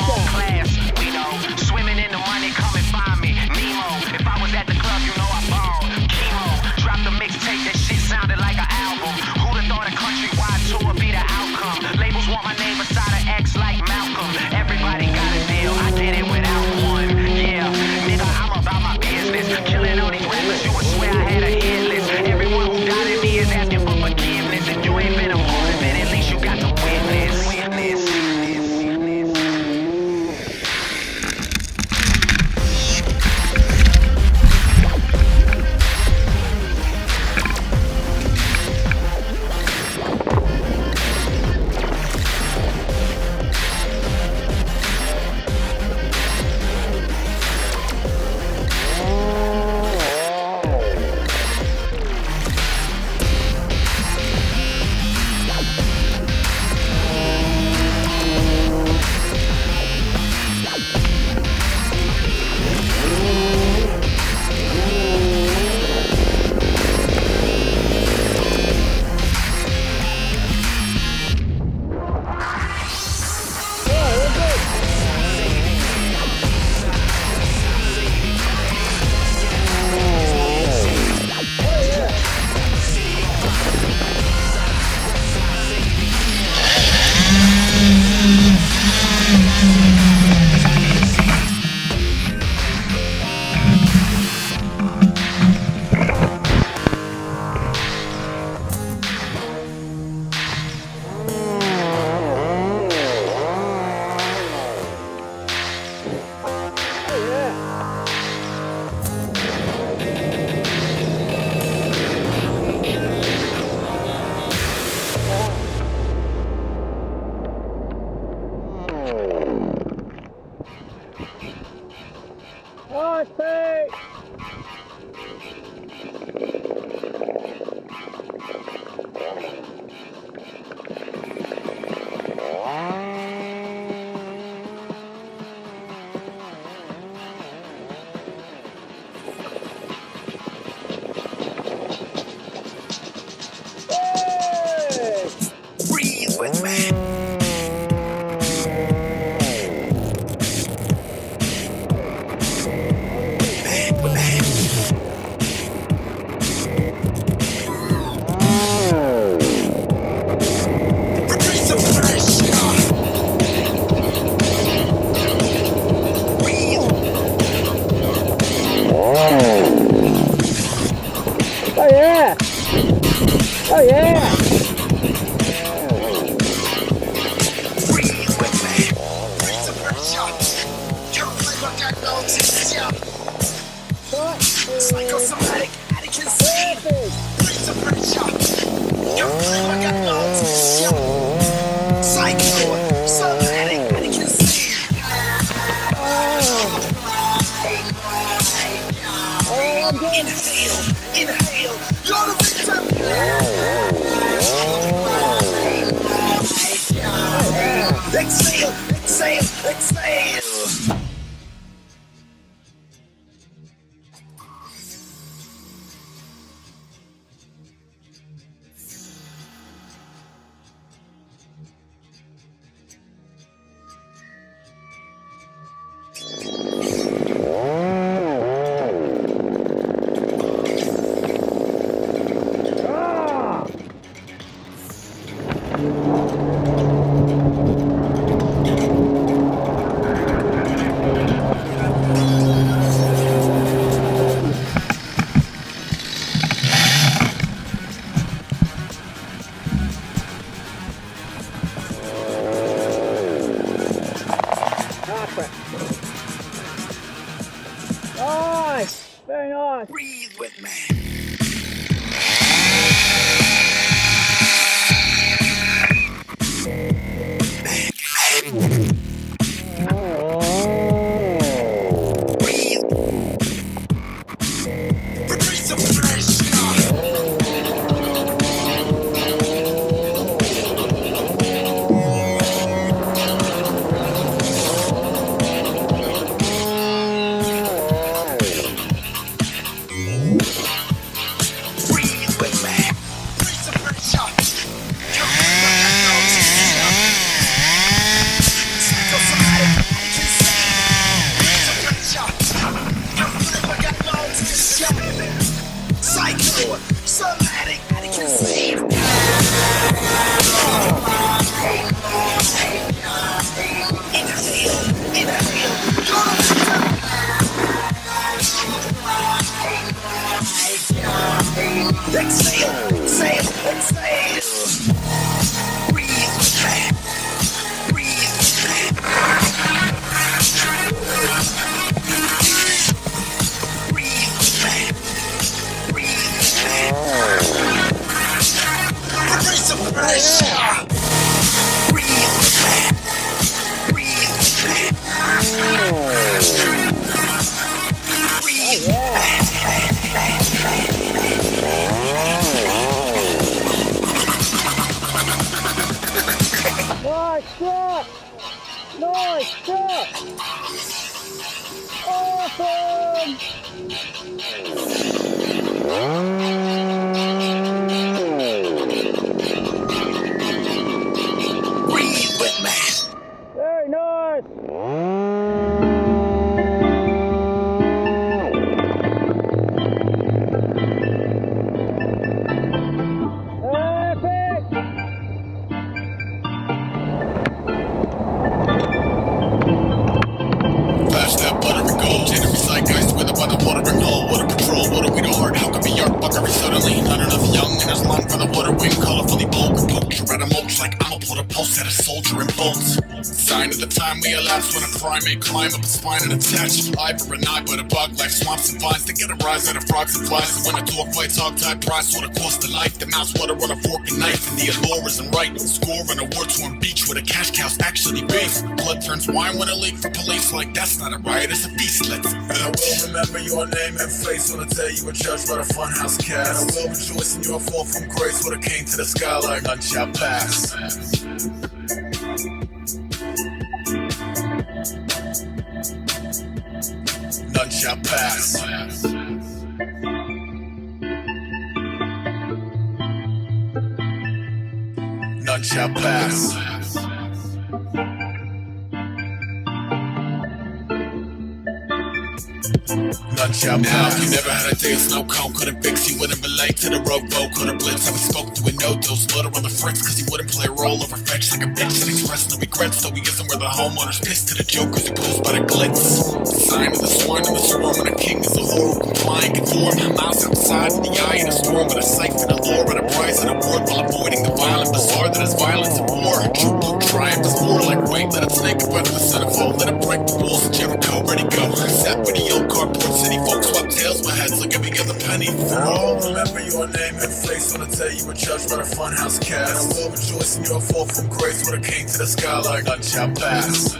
All class, we know. Swimming in the money, come and find me. Nemo, if I was at the club, you know I balled. Chemo, dropped the mixtape, that shit sounded like an album. Who'd have thought a countrywide tour would be the outcome? Labels want my name beside an X like Malcolm. Everybody got a deal, I did it without one. Yeah, nigga, I'm about my business. Killing all these rappers, you would swear I had a hit list. Everyone who doubted me is asking for forgiveness. If you ain't been a part of it, at least you got to witness. Exhale, exhale, exhale. Breathe with me. Breathe with me. Breathe with me. Breathe with me. Release the pressure. Breathe with me. Breathe with me. Breathe. Nice shot! Nice shot! Awesome! Breathe with me. Very nice! Sign of the time we elapse when a primate climb up a spine and attach eye for an eye, but a bug like swamps and vines to get a rise out of frogs and flies. So when a dog fights hog type prize, sort of cost of life. The mouse water on a fork and knife, and the allure isn't right. Score on a war-torn beach where the cash cow's actually beef. Blood turns wine when a leak for police, like that's not a riot, it's a feast. Let's. And I will remember your name and face on the day you were judged by the funhouse cast. And I will rejoice in your fall from grace when it came to the sky like none shall pass. None shall pass. None shall pass. None shall pass. You never had a day of snow cone, couldn't fix, you wouldn't relate to the rowboat, couldn't blitz. How we spoke to a no-dose, slaughter on the fritz, cause he wouldn't play a role over fetch like a bitch and express no regrets. So he isn't where the homeowners pissed to the jokers who posed by the glitz. Sign of the sworn and the swarm, and the king is a whore who complying conform. Miles outside in the eye of the storm, with a sight for the lore, but a prize and a word while avoiding the violent bizarre that is violence and war. True blue triumph is more like weight, let it snake a breath of the centerfold, let it break the walls of Jericho, ready go. Sat with the old cardboard city folks, swap tails with heads like every other penny for all. Remember your name and face on the day you were judged by the funhouse cast. And I will rejoice in your fall from grace when it came to the sky like none shall pass.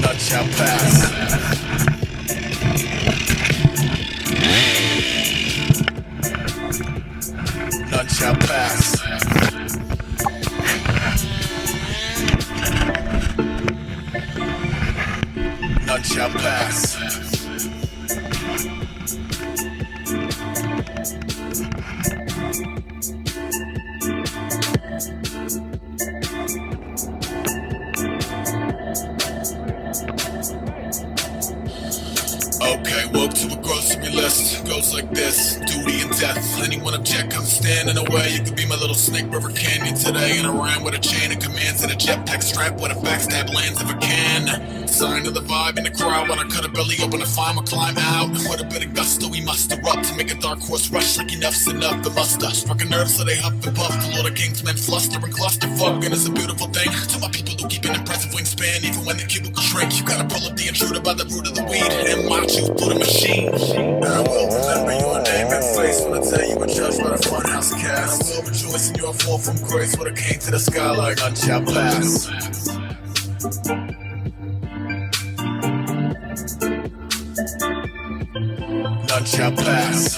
None shall pass. None shall pass. None shall pass. Okay, woke to a grocery list. Goes like this: duty and death. Anyone object, come stand in the way. You could be my little Snake River Canyon today. And I ran with a chain of commands and a jetpack strap with a backstab lands if I can. Sign of the vibe in the crowd when I cut a belly open to find my climb out. With a bit of gusto, we must erupt to make a dark horse rush like enough's enough. The muster struck a nerve so they huff and puff. The Lord of Kings men fluster and cluster. Fucking is a beautiful thing. To my people who keep an impressive wingspan, even when the cubicle shrink, you gotta pull up the intruder by the root of the weed and watch you put a machine. And I will remember your name and face when I tell you were judged by the funhouse cast. And I will rejoice in your fall from grace when it came to the sky like none shall pass. None shall pass.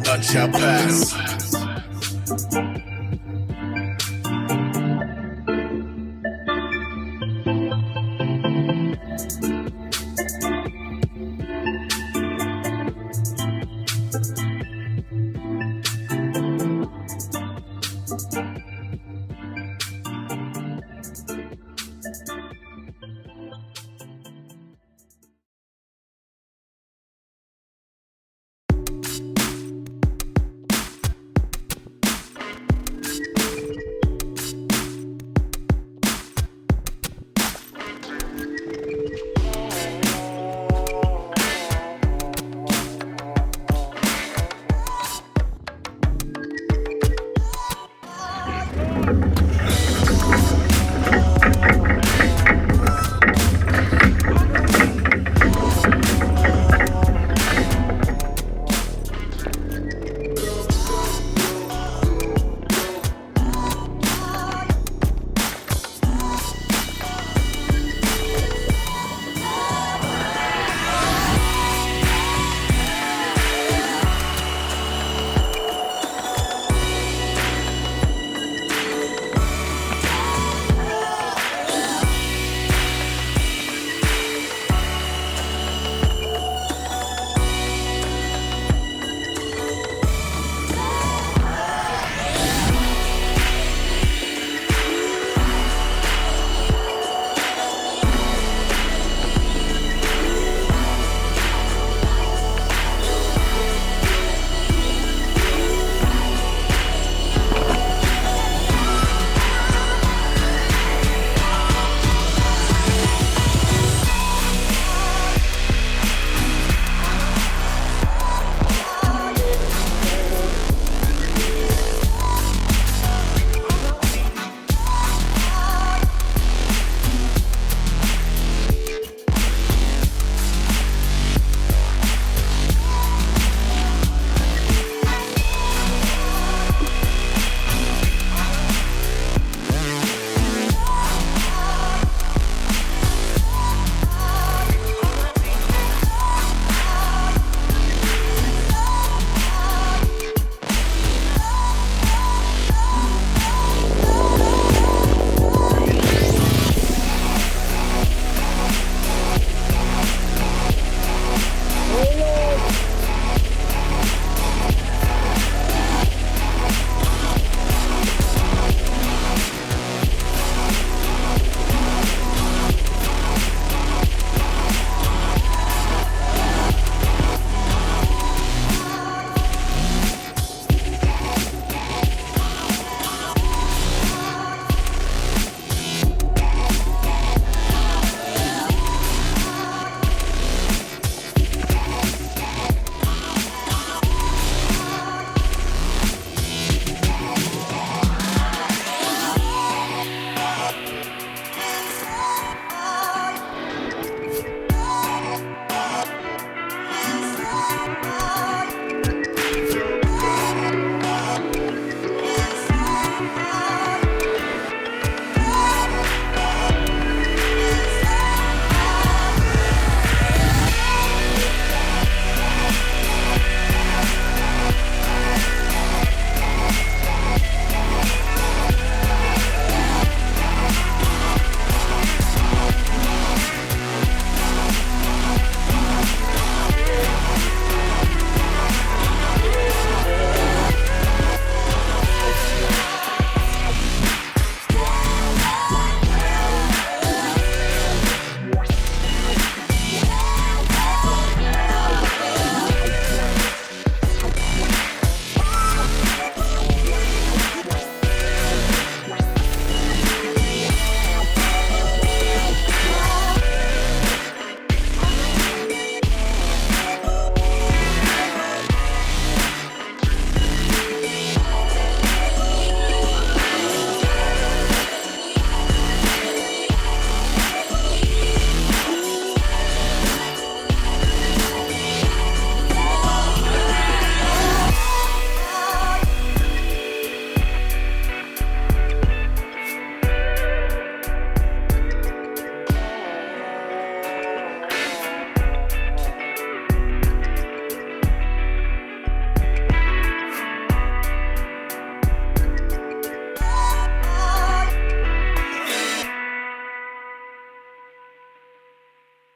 None shall pass.